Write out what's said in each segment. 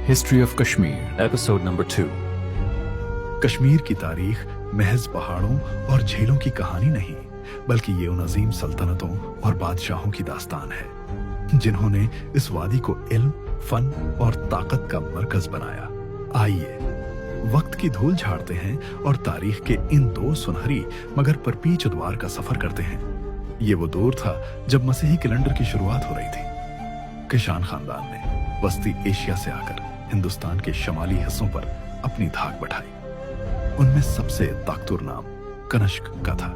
History of Kashmir, episode number 2. Kashmir की तारीख महज पहाड़ों और झीलों की कहानी नहीं, बल्कि ये उन अजीम सल्तनतों और बादशाहों की दास्तान है जिन्होंने इस वादी को इल्म, फन और ताकत का मरकज बनाया। आइए वक्त की धूल झाड़ते हैं और तारीख के इन दो सुनहरी मगर परपीच उद्वार का सफर करते हैं। ये वो दौर था जब मसीही कैलेंडर की शुरुआत हो रही थी। किशान खानदान ने वस्ती एशिया से आकर हिंदुस्तान के शमाली हिस्सों पर अपनी धाक बढ़ाई। उनमें सबसे ताकतवर नाम कनिष्क का था।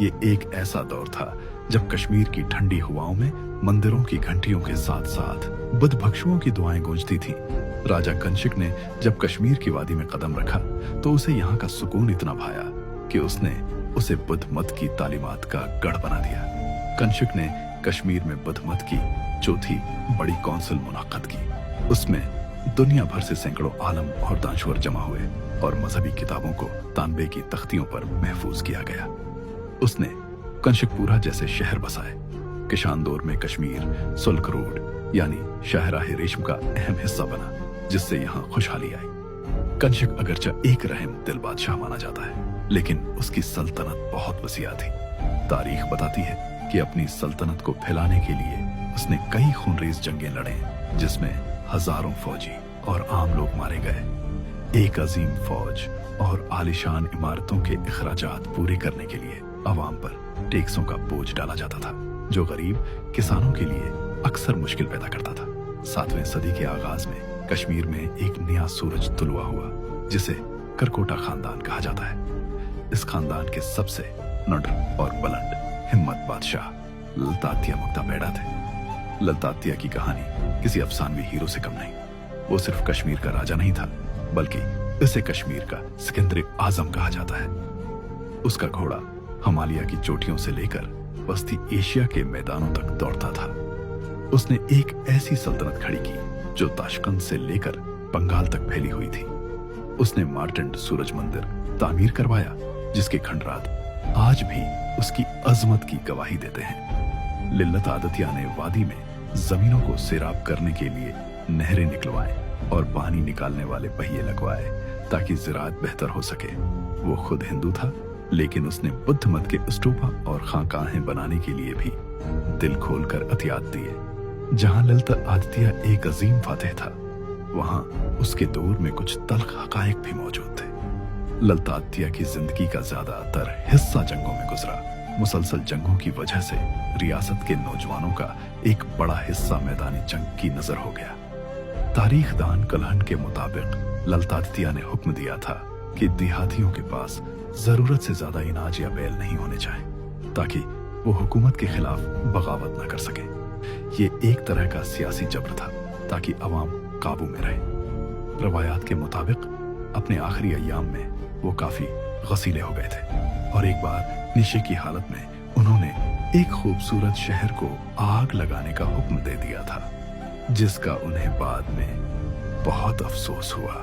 ये एक ऐसा दौर था जब कश्मीर की ठंडी हवाओं में मंदिरों की घंटियों के साथ साथ बुद्ध भिक्षुओं की दुआएं गूंजती थीं। राजा कनिष्क ने जब कश्मीर की वादी में कदम रखा तो उसे यहाँ का सुकून इतना भाया कि उसने उसे बुद्ध मत की तालीमात का गढ़ बना दिया। कनिष्क ने कश्मीर में बुद्ध मत की चौथी बड़ी कौंसिल मुनक्कद की। उसमें दुनिया भर से सैकड़ों आलम और दानश्वर जमा हुए और मजहबी किताबों को तांबे की तख्तियों पर महफूज किया गया। उसने कनिष्कपुरा जैसे शहर बसाए। किशान दौर में कश्मीर सिल्क रोड यानी शाहराह रेशम का अहम हिस्सा बना, जिससे यहाँ खुशहाली आई। कनिष्क अगरचा एक रहम दिल बादशाह माना जाता है, लेकिन उसकी सल्तनत बहुत वसीआ थी। तारीख बताती है कि अपनी सल्तनत को फैलाने के लिए उसने कई खूनरेज जंगें लड़े, जिसमें हजारों फौजी और आम लोग मारे गए। एक अजीम फौज और आलिशान इमारतों के इखराजात पूरे करने के लिए अवाम पर टैक्सों का बोझ डाला जाता था, जो गरीब किसानों के लिए अक्सर मुश्किल पैदा करता था। 7वीं सदी के आगाज में कश्मीर में एक नया सूरज तुलवा हुआ, जिसे करकोटा खानदान कहा जाता है। इस खानदान के सबसे नडर और बुलंद हिम्मत बादशाह ललतातिया मुक्ताबेड़ा थे। ललतातिया की कहानी किसी अफसानवी हीरो से कम नहीं। वो सिर्फ कश्मीर का राजा नहीं था, बल्कि इसे कश्मीर का सिकंदर आजम कहा जाता है। उसका घोड़ा हिमालय की चोटियों से लेकर वस्ती एशिया के मैदानों तक दौड़ता था। उसने एक ऐसी सल्तनत खड़ी की जो ताशकंद से लेकर बंगाल तक फैली हुई थी। उसने मार्टंड सूरज मंदिर तामीर करवाया, जिसके खंडरात आज भी उसकी अजमत की गवाही देते हैं। लिल्लत आदतिया ने वादी में जमीनों को सैराब करने के लिए नहरें निकलवाएं और पानी निकालने वाले पहिए लगवाए ताकि ज़राअत बेहतर हो सके। वो खुद हिंदू था, लेकिन उसने बुद्ध मत के स्तूपा और खानकाहें बनाने के लिए भी दिल खोलकर अतियात दिए। जहां ललित आदित्य एक अजीम फातेह था, वहां उसके दौर में कुछ तल्ख हकायक भी मौजूद थे। ललित आदित्य की जिंदगी का ज्यादातर हिस्सा जंगों में गुजरा। मुसलसल जंगों की वजह से रियासत के नौजवानों का एक बड़ा हिस्सा मैदानी जंग की नजर हो गया। तारीख दान कलहन के मुताबिक ललित आदित्य ने हुक्म दिया था कि देहातियों के पास जरूरत से ज्यादा इनाज या बैल नहीं होने चाहिए, ताकि वो हुकूमत के खिलाफ बगावत न कर सके। ये एक तरह का सियासी जबर था, ताकि अवाम काबू में रहे। रवायात के मुताबिक अपने आखिरी अय्याम में वो काफी गसीले हो गए थे और एक बार नशे की हालत में उन्होंने एक खूबसूरत शहर को आग लगाने का हुक्म दे दिया था, जिसका उन्हें बाद में बहुत अफसोस हुआ।